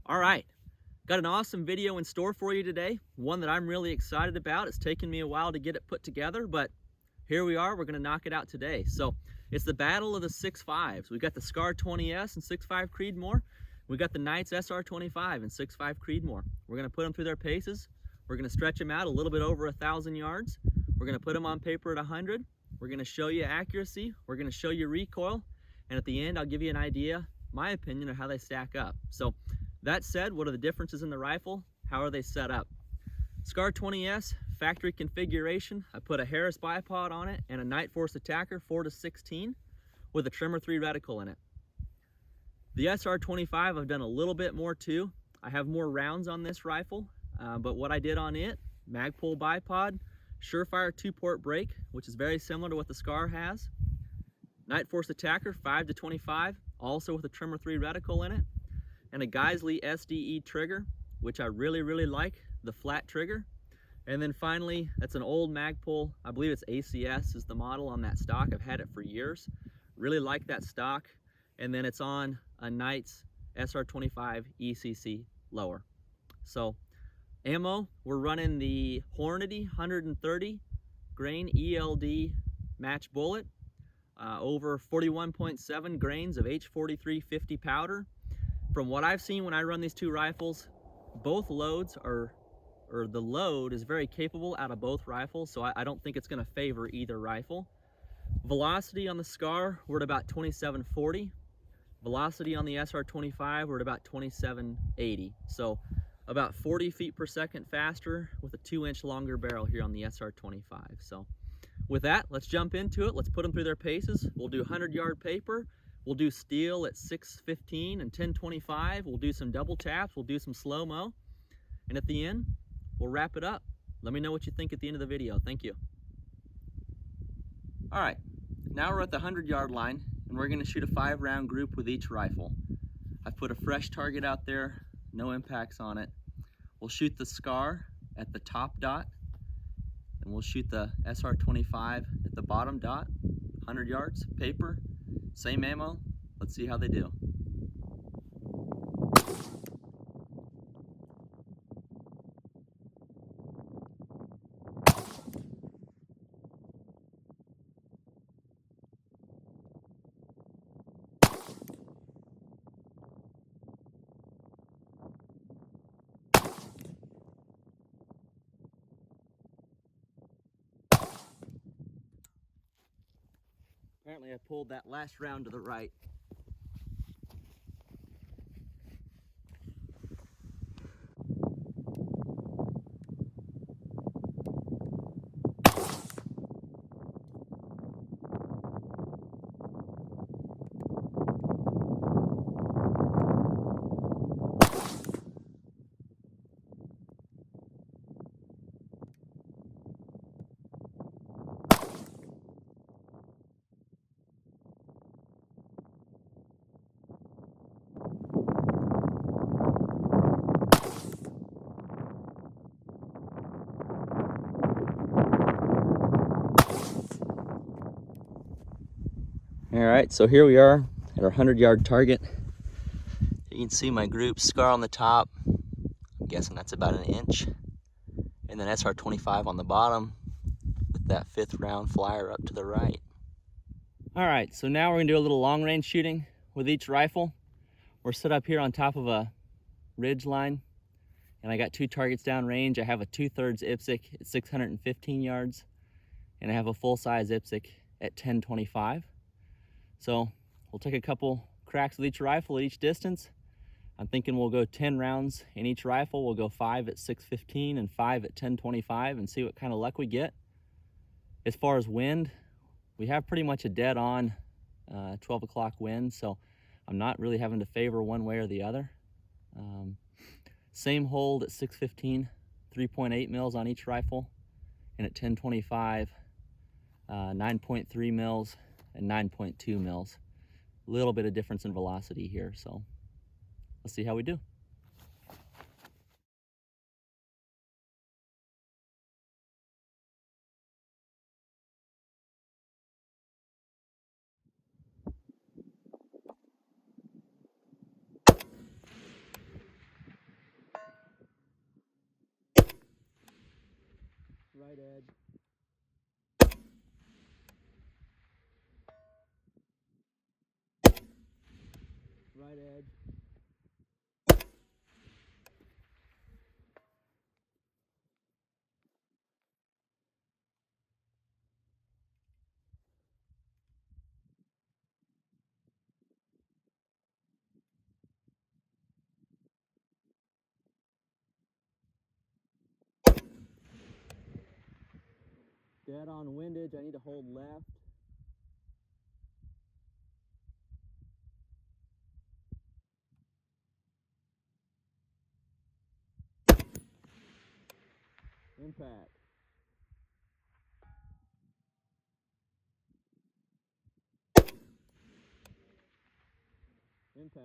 All right, got an awesome video in store for you today. One that I'm really excited about. It's taken me a while to get it put together, but here we are. We're gonna knock it out today. So it's the battle of the 6.5s. We got the SCAR 20S and 6.5 Creedmoor. We got the Knights SR25 and 6.5 Creedmoor. We're gonna put them through their paces. We're gonna stretch them out a little bit over 1,000 yards. We're gonna put them on paper at 100. We're gonna show you accuracy. We're gonna show you recoil. And at the end, I'll give you an idea, my opinion, of how they stack up. So that said, what are the differences in the rifle? How are they set up? SCAR 20S, factory configuration. I put a Harris bipod on it and a Night Force Attacker 4-16 with a trimmer 3 reticle in it. The SR25, I've done a little bit more too. I have more rounds on this rifle, but what I did on it, Magpul bipod, Surefire 2-port brake, which is very similar to what the SCAR has. Night Force Attacker 5-25, also with a trimmer 3 reticle in it. And a Geisley SDE trigger, which I really like, the flat trigger. And then finally, that's an old Magpul. I believe it's ACS is the model on that stock. I've had it for years. Really like that stock. And then it's on a Knights SR25 ECC lower. So ammo, we're running the Hornady 130 grain ELD match bullet, over 41.7 grains of H43 50 powder. From what I've seen when I run these two rifles, both loads or the load is very capable out of both rifles, so I don't think it's going to favor either rifle. Velocity on the SCAR, we're at about 2740. Velocity on the SR25, we're at about 2780. So about 40 feet per second faster with a 2-inch longer barrel here on the SR25. So with that, let's jump into it. Let's put them through their paces. We'll do 100-yard paper. We'll do steel at 6:15 and 10:25. We'll do some double taps. We'll do some slow-mo. And at the end, we'll wrap it up. Let me know what you think at the end of the video. Thank you. All right, now we're at the 100-yard line, and we're gonna shoot a 5-round group with each rifle. I've put a fresh target out there, no impacts on it. We'll shoot the SCAR at the top dot, and we'll shoot the SR25 at the bottom dot. 100 yards, paper. Same ammo. Let's see how they do. Apparently I pulled that last round to the right. All right, so here we are at our 100-yard target. You can see my group SCAR on the top. I'm guessing that's about 1 inch. And then SR25 on the bottom with that 5th round flyer up to the right. All right, so now we're gonna do a little long range shooting with each rifle. We're set up here on top of a ridge line, and I got 2 targets down range. I have a 2/3 IPSC at 615 yards, and I have a full-size IPSC at 1025. So we'll take a couple cracks with each rifle at each distance. I'm thinking we'll go 10 rounds in each rifle. We'll go 5 at 615 and 5 at 1025 and see what kind of luck we get. As far as wind, we have pretty much a dead on 12 o'clock wind, so I'm not really having to favor one way or the other. Same hold at 615, 3.8 mils on each rifle, and at 1025, 9.3 mils and 9.2 mils. A little bit of difference in velocity here, so let's see how we do. right edge. Right edge. Dead on windage, I need to hold left. Impact. Impact.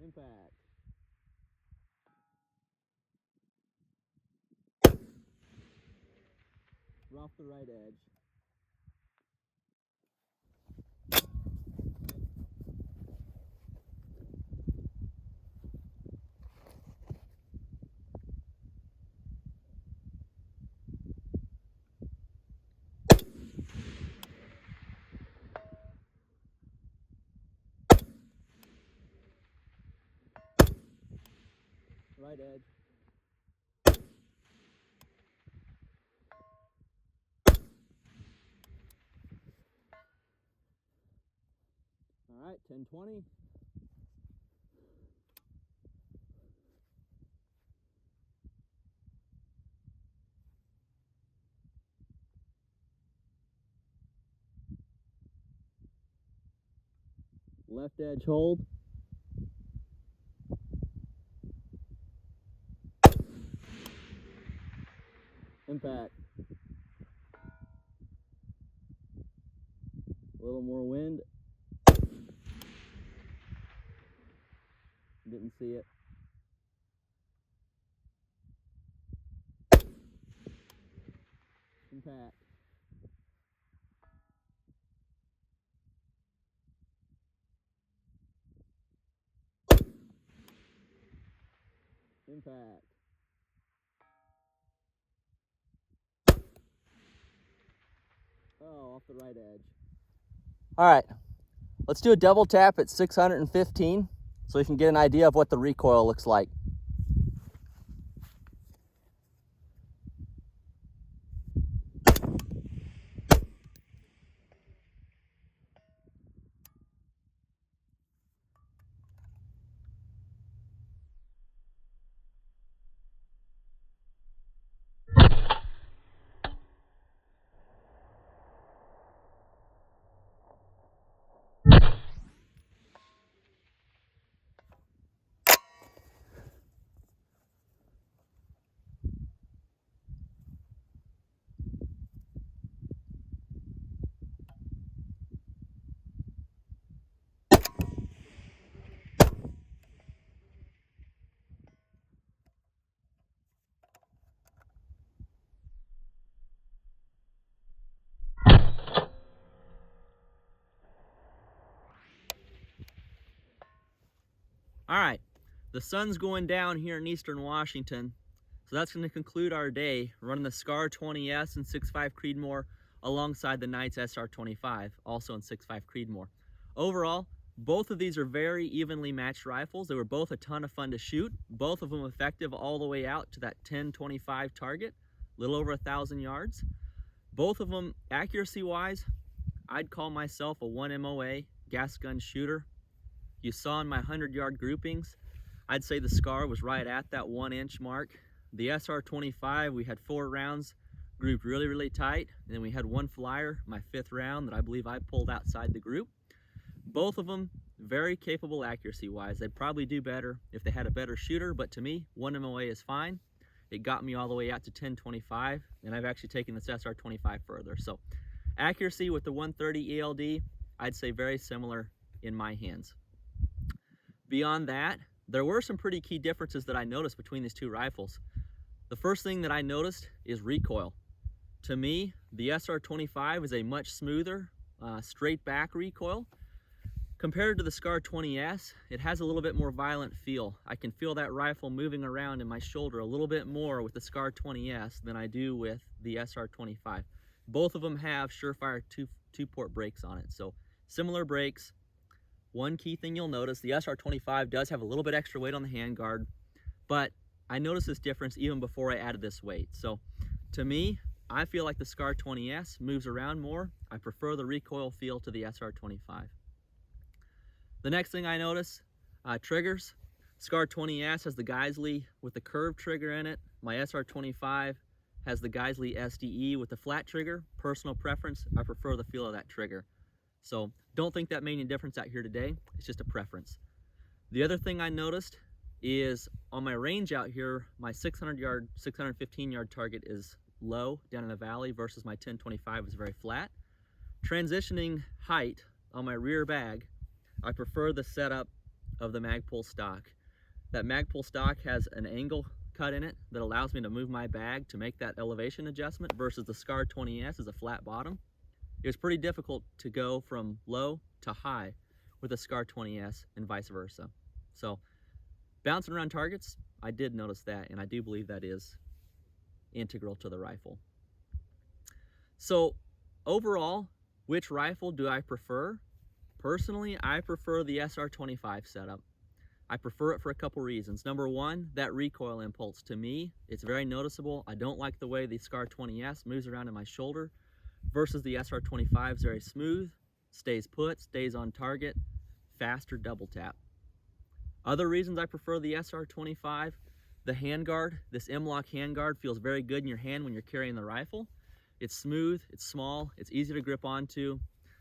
Impact. Rough the right edge. Right edge. All right, 10-20. Left edge hold. Impact. A little more wind. Didn't see it. Impact. Impact. Oh, off the right edge. All right, let's do a double tap at 615 so we can get an idea of what the recoil looks like. All right, the sun's going down here in eastern Washington, so that's going to conclude our day running the SCAR 20S and 6.5 Creedmoor alongside the Knight's SR25, also in 6.5 Creedmoor. Overall, both of these are very evenly matched rifles. They were both a ton of fun to shoot, both of them effective all the way out to that 10-25 target, a little over 1,000 yards. Both of them, accuracy-wise, I'd call myself a 1 MOA gas gun shooter. You saw in my 100-yard groupings, I'd say the SCAR was right at that 1-inch mark. The SR25, we had 4 rounds grouped really, really tight. And then we had 1 flyer, my 5th round, that I believe I pulled outside the group. Both of them very capable accuracy-wise. They'd probably do better if they had a better shooter, but to me, 1 MOA is fine. It got me all the way out to 10-25, and I've actually taken this SR25 further. So accuracy with the 130 ELD, I'd say very similar in my hands. Beyond that, there were some pretty key differences that I noticed between these two rifles. The first thing that I noticed is recoil. To me, the SR25 is a much smoother, straight back recoil Compared to the SCAR 20S, it has a little bit more violent feel. I can feel that rifle moving around in my shoulder a little bit more with the SCAR 20S than I do with the SR25. Both of them have Surefire two-port brakes on it, so similar brakes. One key thing you'll notice, the SR25 does have a little bit extra weight on the handguard, but I noticed this difference even before I added this weight. So to me, I feel like the SCAR 20S moves around more. I prefer the recoil feel to the SR25. The next thing I notice, triggers. SCAR 20S has the Geisley with the curved trigger in it. My SR25 has the Geisley SDE with the flat trigger. Personal preference, I prefer the feel of that trigger. So don't think that made any difference out here today. It's just a preference. The other thing I noticed is on my range out here, my 600-yard, 615-yard target is low down in the valley versus my 1025 is very flat. Transitioning height on my rear bag, I prefer the setup of the Magpul stock. That Magpul stock has an angle cut in it that allows me to move my bag to make that elevation adjustment versus the SCAR 20S is a flat bottom. It was pretty difficult to go from low to high with the SCAR 20S and vice versa. So bouncing around targets, I did notice that, and I do believe that is integral to the rifle. So overall, which rifle do I prefer? Personally, I prefer the SR25 setup. I prefer it for a couple reasons. Number one, that recoil impulse. To me, it's very noticeable. I don't like the way the SCAR 20S moves around in my shoulder versus the SR25 is very smooth, stays put, stays on target, faster double tap. Other reasons I prefer the SR25, the handguard. This M-LOK handguard feels very good in your hand when you're carrying the rifle. It's smooth, it's small, it's easy to grip onto,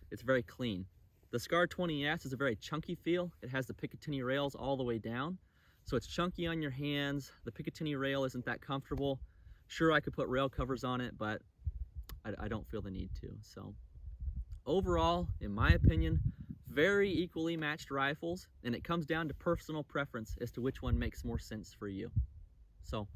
it's very clean. The SCAR 20S is a very chunky feel. It has the Picatinny rails all the way down. So it's chunky on your hands. The Picatinny rail isn't that comfortable. Sure, I could put rail covers on it, but I don't feel the need to. So overall, in my opinion, very equally matched rifles, and it comes down to personal preference as to which one makes more sense for you. So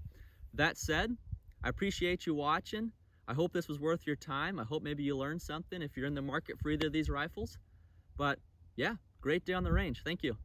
that said, I appreciate you watching. I hope this was worth your time. I hope maybe you learned something if you're in the market for either of these rifles. But yeah, great day on the range. Thank you.